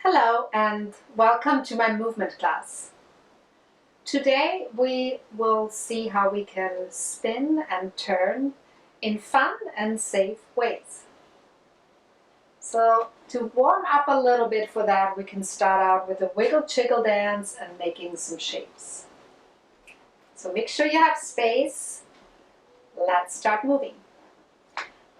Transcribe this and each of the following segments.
Hello and welcome to my movement class. Today we will see how we can spin and turn in fun and safe ways. So to warm up a little bit for that, we can start out with a wiggle chiggle dance and making some shapes. So make sure you have space. Let's start moving.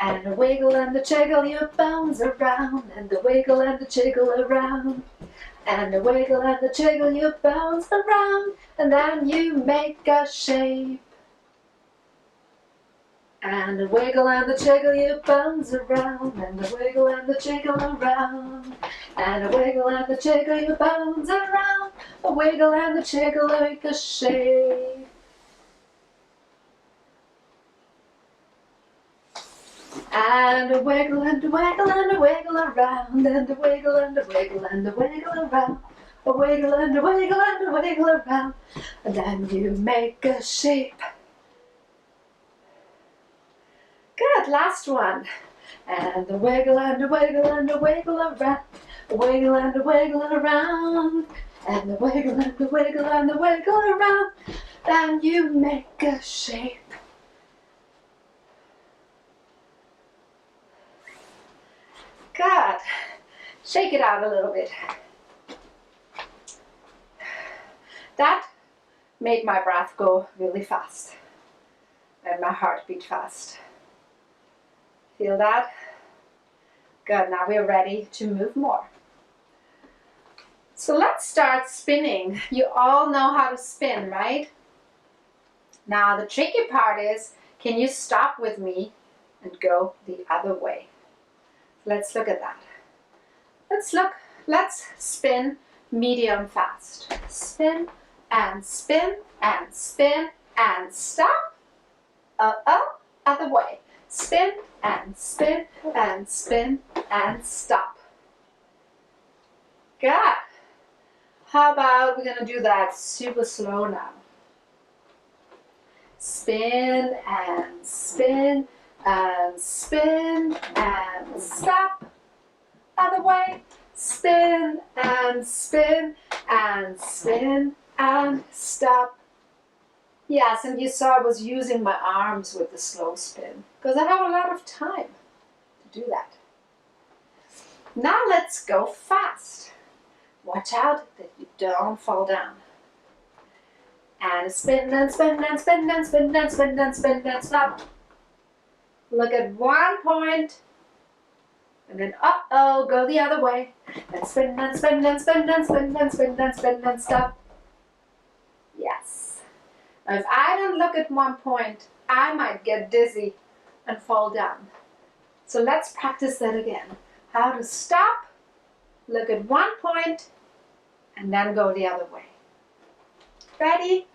And the wiggle and the jiggle your bones around, and the wiggle and the jiggle around, and the wiggle and the jiggle your bones around, and then you make a shape. And the wiggle and the jiggle your bones around, and the wiggle and the jiggle around, and the wiggle and the jiggle your bones around, the wiggle and the jiggle make a shape. And a wiggle and a wiggle and a wiggle around, and a wiggle and a wiggle and a wiggle around, a wiggle and a wiggle and a wiggle around, and then you make a shape. Good, last one. And a wiggle and a wiggle and a wiggle around, a wiggle and a wiggle around, and a wiggle and a wiggle and a wiggle around, then you make a shape. Good. Shake it out a little bit. That made my breath go really fast and my heart beat fast. Feel that? Good. Now we're ready to move more. So let's start spinning. You all know how to spin, right? Now the tricky part is, can you stop with me and go the other way? Let's look at that. Let's spin medium fast. Spin and spin and spin and stop. Other way. Spin and spin and spin and stop. Good. How about we're gonna do that super slow now. Spin and spin and spin and stop. Other way. Spin and spin and spin and stop. Yes, and you saw I was using my arms with the slow spin because I have a lot of time to do that. Now let's go fast. Watch out that you don't fall down. And spin and spin and spin and spin and spin and spin and stop. Look at one point, and then go the other way. And spin and spin and spin and spin and spin and spin and stop. Yes. Now if I don't look at one point, I might get dizzy and fall down. So let's practice that again. How to stop, look at one point, and then go the other way. Ready?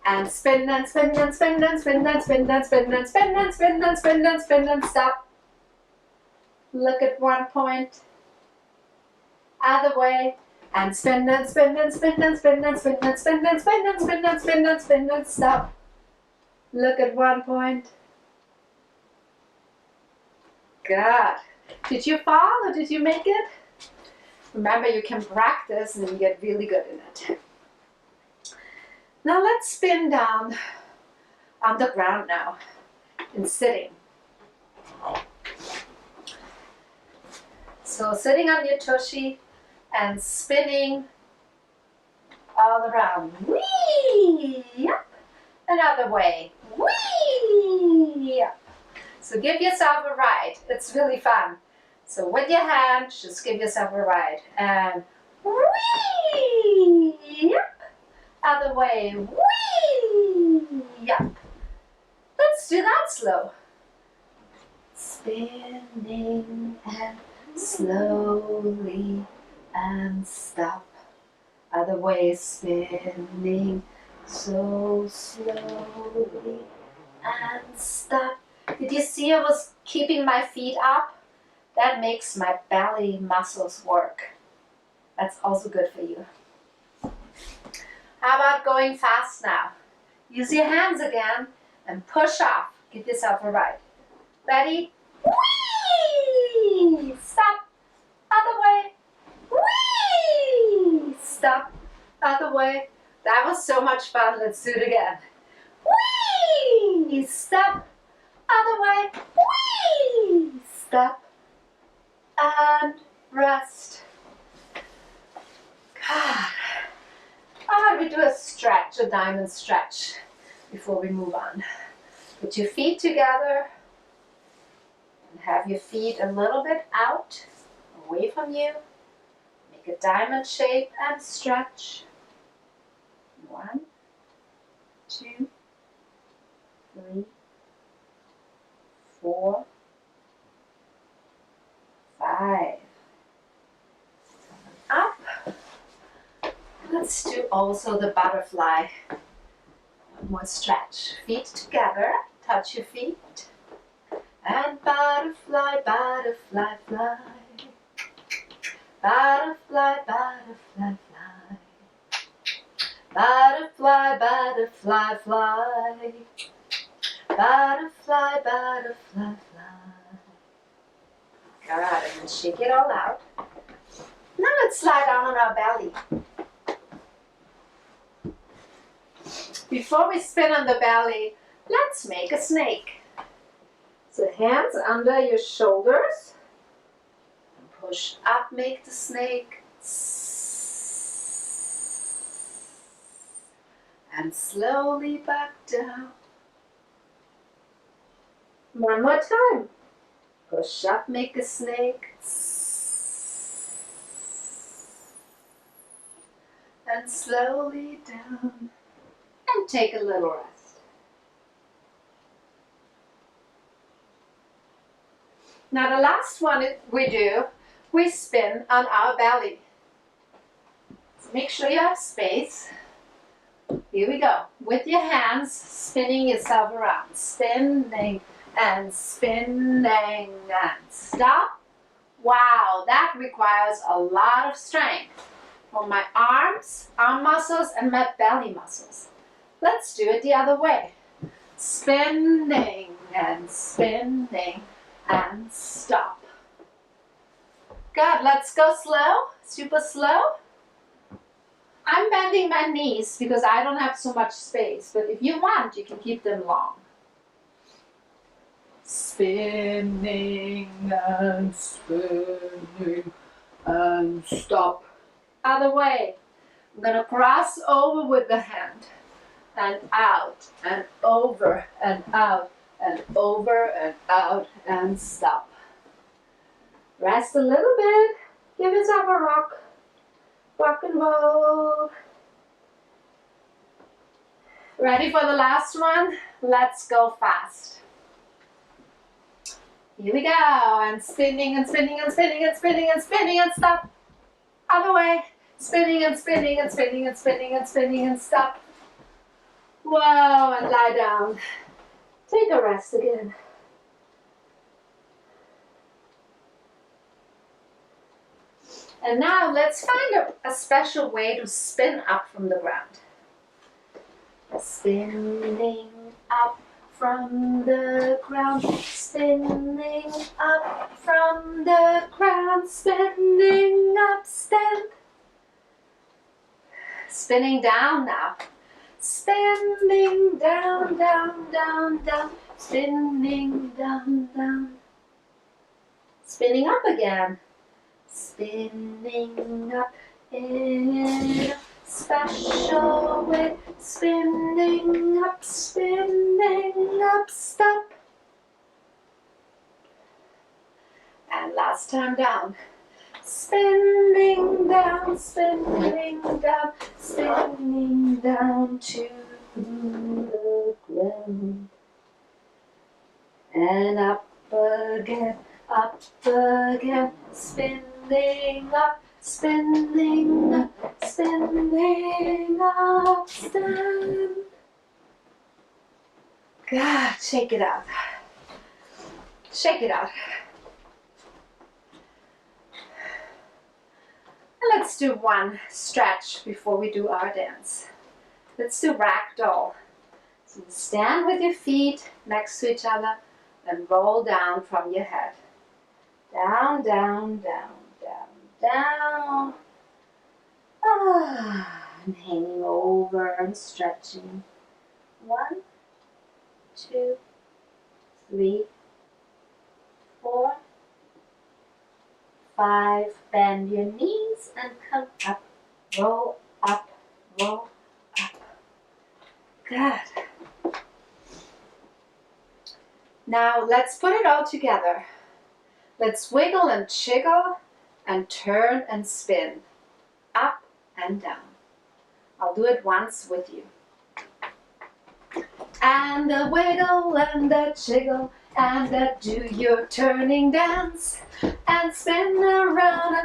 And spin and spin and spin and spin and spin and spin and spin and spin and spin and spin and stop. Look at one point. Other way. And spin and spin and spin and spin and spin and spin and spin and spin and spin and spin and stop. Look at one point. Good. Did you fall or did you make it? Remember, you can practice and you get really good in it. Now let's spin down on the ground now in sitting. So sitting on your tushy and spinning all around. Whee! Yep. Another way. Whee! Yep. So give yourself a ride. It's really fun. So with your hand, just give yourself a ride. And whee! Yep. Other way. Whee! Yep. Let's do that slow. Spinning and slowly and stop. Other way. Spinning so slowly and stop. Did you see I was keeping my feet up? That makes my belly muscles work. That's also good for you. How about going fast now? Use your hands again and push off. Give yourself a ride. Ready? Whee! Stop. Other way. Whee! stop, other way. That was so much fun. Let's do it again. Whee! Stop, other way. Whee! Stop and rest. God. How about we do a stretch, a diamond stretch, before we move on. Put your feet together and have your feet a little bit out, away from you. Make a diamond shape and stretch. 1, 2, 3, 4, 5. Up. Let's do also the butterfly. One more stretch. Feet together. Touch your feet. And butterfly, butterfly, fly. Butterfly, butterfly, fly. Butterfly, butterfly, fly. Butterfly, butterfly, fly. Good, and then shake it all out. Now let's lie down on our belly. Before we spin on the belly, let's make a snake. So hands under your shoulders. And push up, make the snake. And slowly back down. One more time. Push up, make a snake. And slowly down. And take a little rest. Now the last one we spin on our belly. So make sure you have space. Here we go. With your hands, spinning yourself around. Spinning and spinning and stop. Wow, that requires a lot of strength for my arms, arm muscles, and my belly muscles. Let's do it the other way. Spinning and spinning and stop. Good, let's go slow, super slow. I'm bending my knees because I don't have so much space, but if you want, you can keep them long. Spinning and spinning and stop. Other way. I'm going to cross over with the hand. And out, and over, and out, and over, and out, and stop. Rest a little bit. Give yourself a rock. Rock and roll. Ready for the last one? Let's go fast. Here we go. And spinning, and spinning, and spinning, and spinning, and spinning, and stop. Other way. Spinning, and spinning, and spinning, and spinning, and spinning, and stop. Whoa, and lie down. Take a rest again. And now let's find a special way to spin up from the ground. Spinning up from the ground, spinning up from the ground, spinning up, spin. Spinning down now. Spinning down, down, down, down, spinning down, down. Spinning up again. Spinning up in a special way. Spinning up, stop. And last time down. Spinning down, spinning down, spinning down to the ground. And up again, spinning up, spinning up, spinning up, stand. God, shake it out. Shake it out. Let's do one stretch before we do our dance. Let's do ragdoll. So stand with your feet next to each other and roll down from your head. Down, down, down, down, down. And hanging over and stretching. 1, 2, 3, 4, 5. Bend your knees and come up. Roll up, roll up. Good. Now let's put it all together. Let's wiggle and jiggle and turn and spin. Up and down. I'll do it once with you. And a wiggle and a jiggle and a do your turning dance. And spin around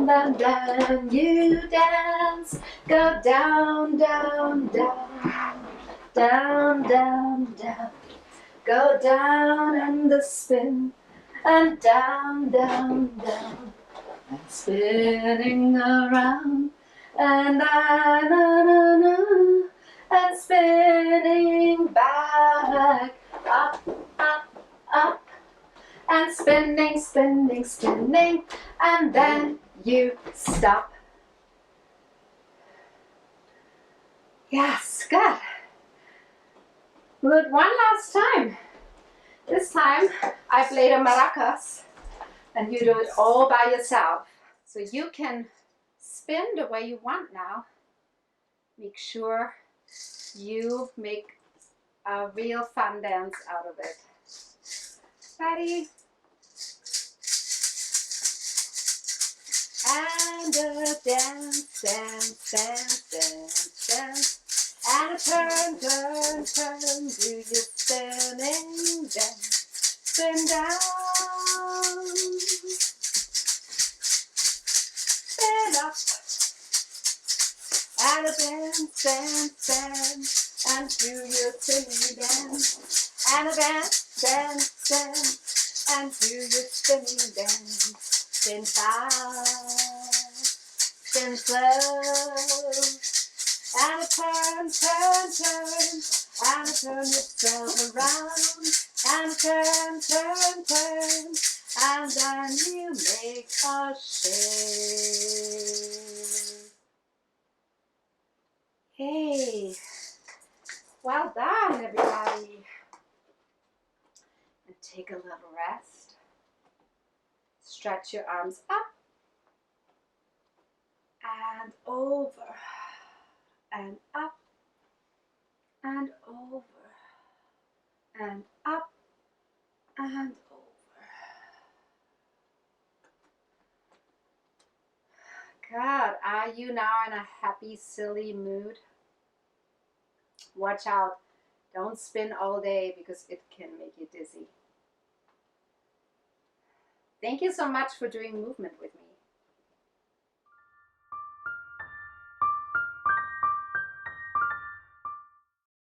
and then you dance. Go down, down, down, down, down, down. Go down and a spin and down, down, down. And spinning around and and spinning back, up, up, up, and spinning, spinning, spinning, and then you stop. Yes, good. Good, one last time. This time I played a maracas and you do it all by yourself. So you can spin the way you want now. Make sure you make a real fun dance out of it. Ready? And a dance, dance, dance, dance, dance. And a turn, turn, turn. Do your spinning dance. Spin down. Spin up. And a dance, dance, dance, and do your spinning dance. And a dance, dance, dance, and do your spinning dance. Spin fast, spin slow, and a turn, turn, turn, and a turn yourself around, and a turn, turn, turn, and then you make a shape. Hey, well done, everybody. And take a little rest. Stretch your arms up and over and up and over and up and over. God, are you now in a happy, silly mood? Watch out. Don't spin all day because it can make you dizzy. Thank you so much for doing movement with me.